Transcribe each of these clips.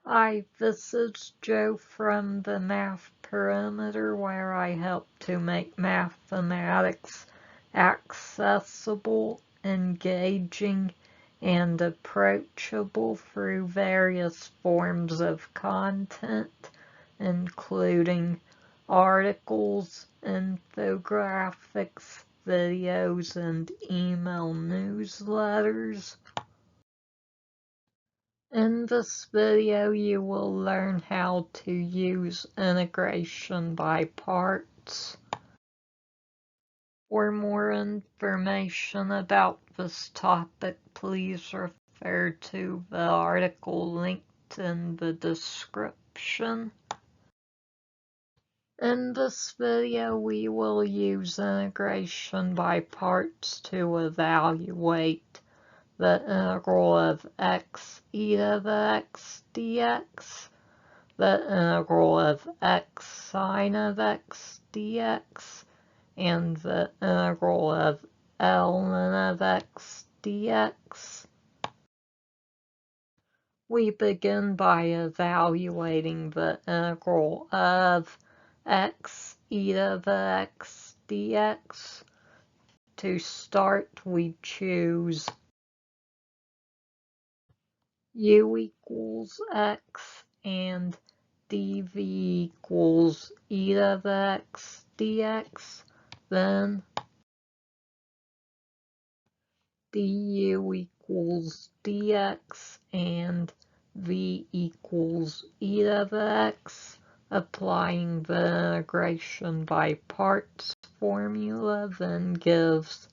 Hi, this is Joe from the Math Perimeter, where I help to make mathematics accessible, engaging, and approachable through various forms of content, including articles, infographics, videos, and email newsletters. In this video, you will learn how to use integration by parts. For more information about this topic, please refer to the article linked in the description. In this video, we will use integration by parts to evaluate the integral of x e to the x dx, the integral of x sine of x dx, and the integral of ln of x dx. We begin by evaluating the integral of x e to the x dx. To start, we choose u equals x and dv equals e to the x dx, then du equals dx and v equals e to the x. Applying the integration by parts formula then gives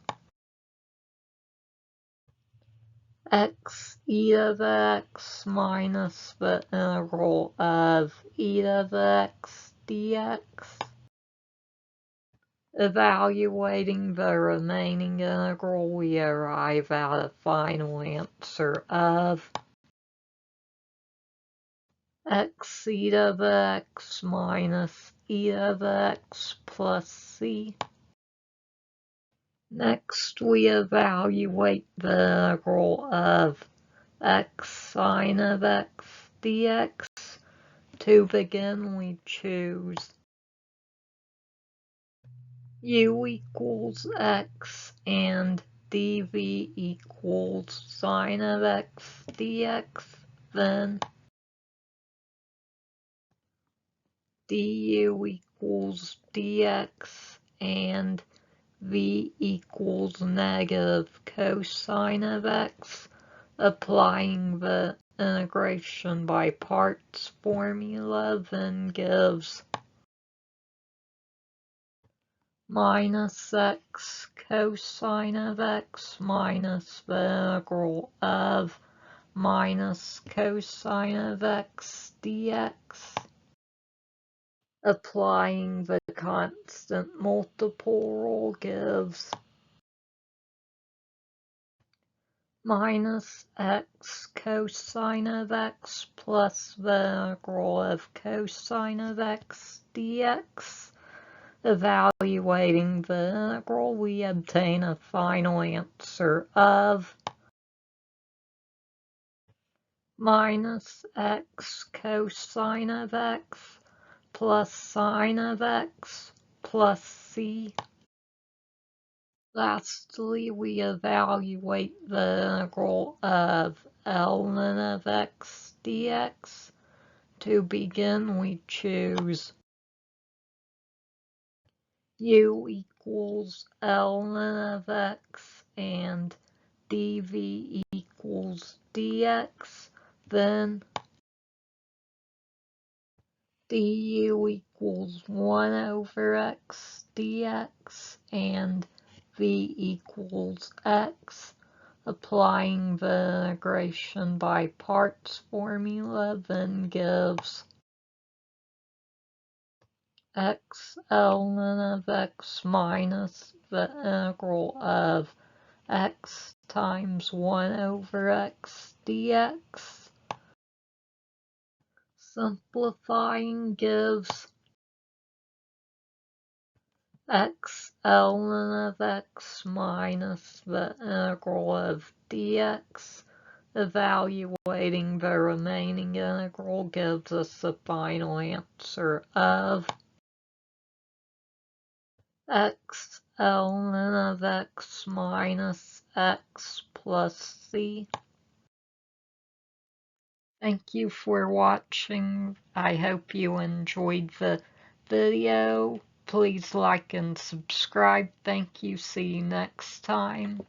x e to the x minus the integral of e to the x dx. Evaluating the remaining integral, we arrive at a final answer of x e to the x minus e to the x plus c. Next, we evaluate the integral of x sine of x dx. To begin, we choose u equals x and dv equals sine of x dx, then du equals dx and v equals negative cosine of x. Applying the integration by parts formula then gives minus x cosine of x minus the integral of minus cosine of x dx. Applying the constant multiple rule gives minus x cosine of x plus the integral of cosine of x dx. Evaluating the integral, we obtain a final answer of minus x cosine of x plus sine of x plus c. Lastly, we evaluate the integral of ln of x dx. To begin, we choose u equals ln of x and dv equals dx, then du equals 1 over x dx and v equals x. Applying the integration by parts formula then gives x ln of x minus the integral of x times 1 over x dx. Simplifying gives x ln of x minus the integral of dx Evaluating the remaining integral gives us the final answer of x ln of x minus x plus c. Thank you for watching. I hope you enjoyed the video. Please like and subscribe. Thank you. See you next time.